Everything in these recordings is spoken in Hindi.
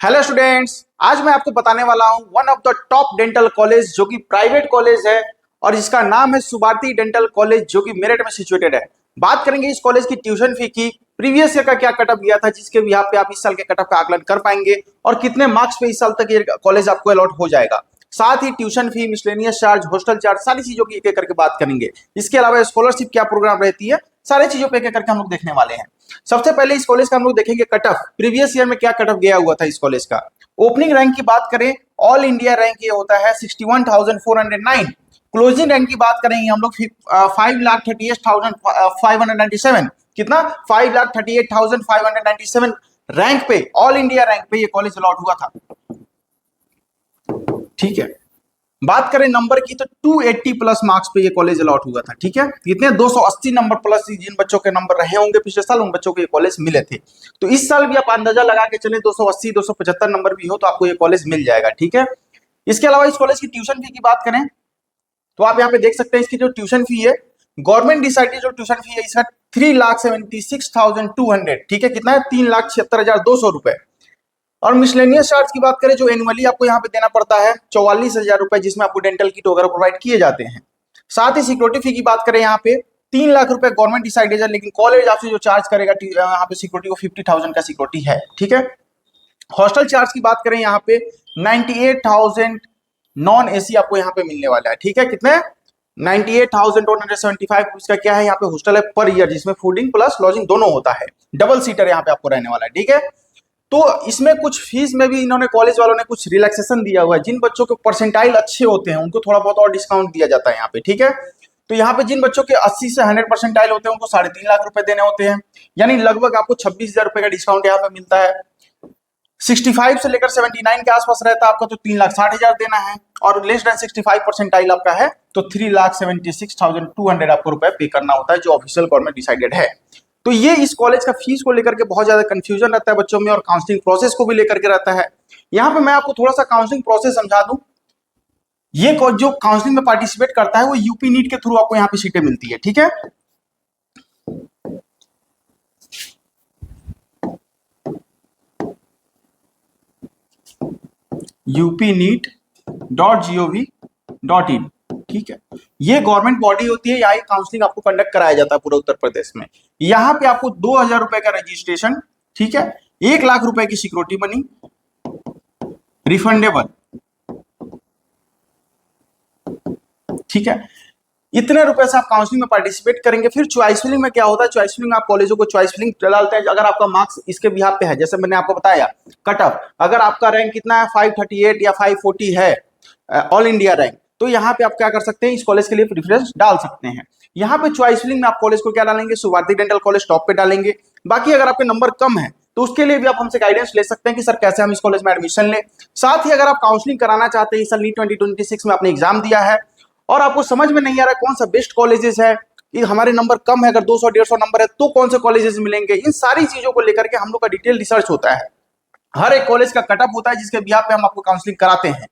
हेलो स्टूडेंट्स, आज मैं आपको बताने वाला हूं one of the top dental college जो कि प्राइवेट कॉलेज है और इसका नाम है सुभारती डेंटल कॉलेज जो कि मेरठ में सिचुएटेड है। बात करेंगे इस कॉलेज की ट्यूशन फी की, प्रीवियस ईयर का क्या कटअप गया था जिसके भी पे आप इस साल के कटअप का आकलन कर पाएंगे और कितने मार्क्स पे इस साल तक ये कॉलेज आपको अलॉट हो जाएगा। साथ ही tuition fee, miscellaneous charge, hostel charge, सारी चीजों की एक एक करके बात करेंगे। इसके अलावा स्कॉलरशिप क्या प्रोग्राम रहती है, सारी चीजों पे एक एक करके हम लोग देखने वाले हैं। सबसे पहले इस कॉलेज का हम लोग देखेंगे कटअप, प्रीवियस ईयर में क्या कटअप गया हुआ था इस कॉलेज का। ओपनिंग रैंक की बात करें, ऑल इंडिया रैंक ये होता है 61,409। क्लोजिंग रैंक की बात करेंगे हम लोग 5,38,597। कितना? 5,38,597 रैंक पे, ऑल इंडिया रैंक पे ये कॉलेज अलॉट हुआ था। ठीक है, बात करें नंबर की तो 280 प्लस मार्क्स पे ये कॉलेज अलॉट हुआ था। ठीक है, कितने? 280 नंबर प्लस। जिन बच्चों के नंबर रहे होंगे पिछले साल उन बच्चों को ये कॉलेज मिले थे। तो इस साल भी आप अंदाजा लगा के चले 280 275 नंबर भी हो तो आपको ये कॉलेज मिल जाएगा। ठीक है, इसके अलावा इस कॉलेज की ट्यूशन फी की बात करें तो आप यहाँ पे देख सकते हैं इसकी जो ट्यूशन फी है, गवर्नमेंट डिसाइडेड जो ट्यूशन फी है इसका 3,76,200। ठीक है, कितना है? 3,76,200 रुपए। और मिसलेनियस चार्ज की बात करें जो एनुअली आपको यहाँ पे देना पड़ता है 44,000 रुपए, जिसमें आपको डेंटल किट वगैरह प्रोवाइड किए जाते हैं। साथ ही सिक्योरिटी फी की बात करें यहाँ पे 3 लाख रुपए गवर्नमेंट डिसाइडेड है, लेकिन कॉलेज आपसे जो चार्ज करेगा यहाँ पे सिक्योरिटी को 50,000 का सिक्योरिटी है। ठीक है, हॉस्टल चार्ज की बात करें यहाँ पे 98,000 नॉन एसी आपको यहाँ पे मिलने वाला है। ठीक है, कितने? 98,175 इसका क्या है, यहाँ पे हॉस्टल है पर ईयर, जिसमें फूडिंग प्लस लॉजिंग दोनों होता है। डबल सीटर यहाँ पे आपको रहने वाला है। ठीक है, तो इसमें कुछ फीस में भी इन्होंने, कॉलेज वालों ने कुछ रिलैक्सेशन दिया हुआ है। जिन बच्चों के परसेंटाइल अच्छे होते हैं उनको थोड़ा बहुत और डिस्काउंट दिया जाता है यहाँ पे। ठीक है, तो यहाँ पे जिन बच्चों के 80 से 100 परसेंटाइल होते हैं उनको 3.5 लाख रुपए देने होते हैं, यानी लगभग आपको 26,000 रुपए का डिस्काउंट यहाँ पे मिलता है। 65 से लेकर 79 के आसपास रहता है आपका तो 3,60,000 देना है, और लेस देन 65 परसेंटाइल आपका है तो 3,76,200 आपको रुपए पे करना होता है, जो ऑफिशियल गवर्नमेंट डिसाइडेड है। तो ये इस कॉलेज का फीस को लेकर के बहुत ज्यादा कंफ्यूजन रहता है बच्चों में, और काउंसलिंग प्रोसेस को भी लेकर के रहता है। यहाँ पे मैं आपको थोड़ा सा काउंसलिंग प्रोसेस समझा दूं। ये जो काउंसलिंग में पार्टिसिपेट करता है वो यूपी नीट के थ्रू आपको यहाँ पे सीटें मिलती है। ठीक है, upneet.gov.in। ठीक है, ये गवर्नमेंट बॉडी होती है, यहाँ काउंसलिंग आपको कंडक्ट कराया जाता है पूरे उत्तर प्रदेश में। यहाँ पे आपको 2,000 रुपए का रजिस्ट्रेशन, ठीक है, 1 लाख रुपए की सिक्योरिटी मनी, रिफंडेबल। ठीक है, इतने रुपए से आप काउंसलिंग में पार्टिसिपेट करेंगे। फिर चॉइस फिलिंग में क्या होता है, चॉइस फिलिंग में आप कॉलेजों को चॉइस फिलिंग डालते हैं। अगर आपका मार्क्स इसके बिहाफ पे है, जैसे मैंने आपको बताया कटअप, अगर आपका रैंक कितना है 538 या 540 है ऑल इंडिया रैंक, तो यहाँ पे आप क्या कर सकते हैं, इस कॉलेज के लिए प्रेफरेंस डाल सकते हैं। यहाँ पे चॉइस फिलिंग में आप कॉलेज को क्या डालेंगे, सुभारती डेंटल कॉलेज टॉप पे डालेंगे। बाकी अगर आपके नंबर कम है तो उसके लिए भी आप हमसे गाइडेंस ले सकते हैं कि सर कैसे हम इस कॉलेज में एडमिशन लें। साथ ही अगर आप काउंसलिंग कराना चाहते हैं, इस साल नीट 2026 में आपने एग्जाम दिया है और आपको समझ में नहीं आ रहा कौन सा बेस्ट कॉलेजेस है, कि हमारे नंबर कम है, अगर 200-150 नंबर है तो कौन से कॉलेजेस मिलेंगे, इन सारी चीजों को लेकर के हम लोग का डिटेल रिसर्च होता है। हर एक कॉलेज का कटअप होता है जिसके बिहाफ पे हम आपको काउंसलिंग कराते हैं,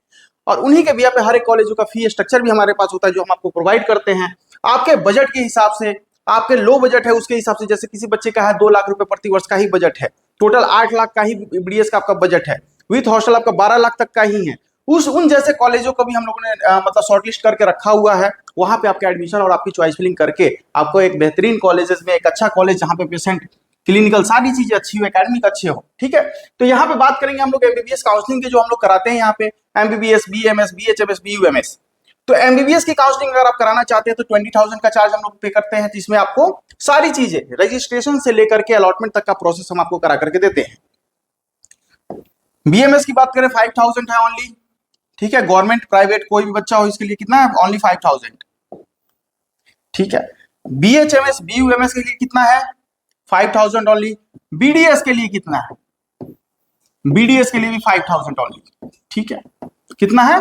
और उन्हीं के बिहाफ पे हर एक कॉलेजों का फी स्ट्रक्चर भी हमारे पास होता है जो हम आपको प्रोवाइड करते हैं आपके बजट के हिसाब से। आपके लो बजट है उसके हिसाब से, जैसे किसी बच्चे का है 2 लाख रुपए प्रति वर्ष का ही बजट है, टोटल 8 लाख का ही बीडीएस का आपका बजट है, विथ हॉस्टल आपका 12 लाख तक का ही है। उन जैसे कॉलेजों को भी हम लोगों ने मतलब शॉर्टलिस्ट करके रखा हुआ है। वहां पे आपका एडमिशन और आपकी चॉइस फिलिंग करके आपको एक बेहतरीन कॉलेजेस में, एक अच्छा कॉलेज जहां पे पेशेंट, क्लिनिकल सारी चीजें अच्छी हो, एकेडमिक अच्छे हो। ठीक है, तो यहाँ पे बात करेंगे हम लोग एमबीबीएस काउंसलिंग के जो हम लोग कराते हैं यहाँ पे, एमबीबीएस, बीएमएस, बीएचएमएस, बीयूएमएस। तो एमबीबीएस की काउंसलिंग अगर आप कराना चाहते हैं तो 20,000 का चार्ज हम लोग पे करते हैं, जिसमें आपको सारी चीजें रजिस्ट्रेशन से लेकर के अलॉटमेंट तक का प्रोसेस हम आपको करा करके देते हैं। बीएमएस की बात करें 5,000 है ओनली। ठीक है, गवर्नमेंट प्राइवेट कोई भी बच्चा हो इसके लिए कितना है, ओनली 5,000। ठीक है, बीएचएमएस, बीयूएमएस के लिए कितना है, 5,000 ओनली। बीडीएस के लिए कितना है, बीडीएस के लिए भी 5,000 ओनली। ठीक है, कितना है,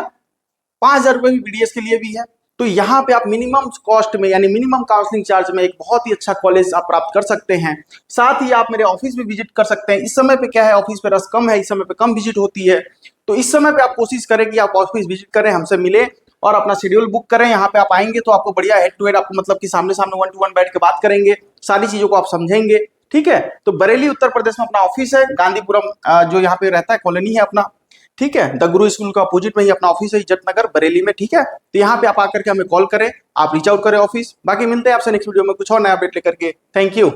5,000 रुपए भी बीडीएस के लिए भी है। तो यहाँ पे आप मिनिमम कॉस्ट में, यानी मिनिमम काउंसलिंग चार्ज में एक बहुत ही अच्छा कॉलेज आप प्राप्त कर सकते हैं। साथ ही आप मेरे ऑफिस भी विजिट कर सकते हैं। इस समय पे क्या है, ऑफिस पे रश कम है, इस समय पे कम विजिट होती है, तो इस समय पे आप कोशिश करें कि आप ऑफिस विजिट करें, हमसे मिले और अपना शेड्यूल बुक करें। यहाँ पे आप आएंगे तो आपको बढ़िया हेड टू हेड, आपको मतलब कि सामने सामने 1 to 1 बैठ के बात करेंगे, सारी चीजों को आप समझेंगे ठीक है। तो बरेली उत्तर प्रदेश में अपना ऑफिस है, गांधीपुरम जो यहाँ पे रहता है कॉलोनी है अपना, ठीक है। द गुरु स्कूल का अपोजिट में ही अपना ऑफिस है, इज्जत नगर बरेली में, ठीक है। तो यहाँ पे आप आकर के हमें कॉल करें, आप रीच आउट करें ऑफिस। बाकी मिलते हैं आपसे नेक्स्ट वीडियो में कुछ और नया अपडेट लेकर के। Thank you.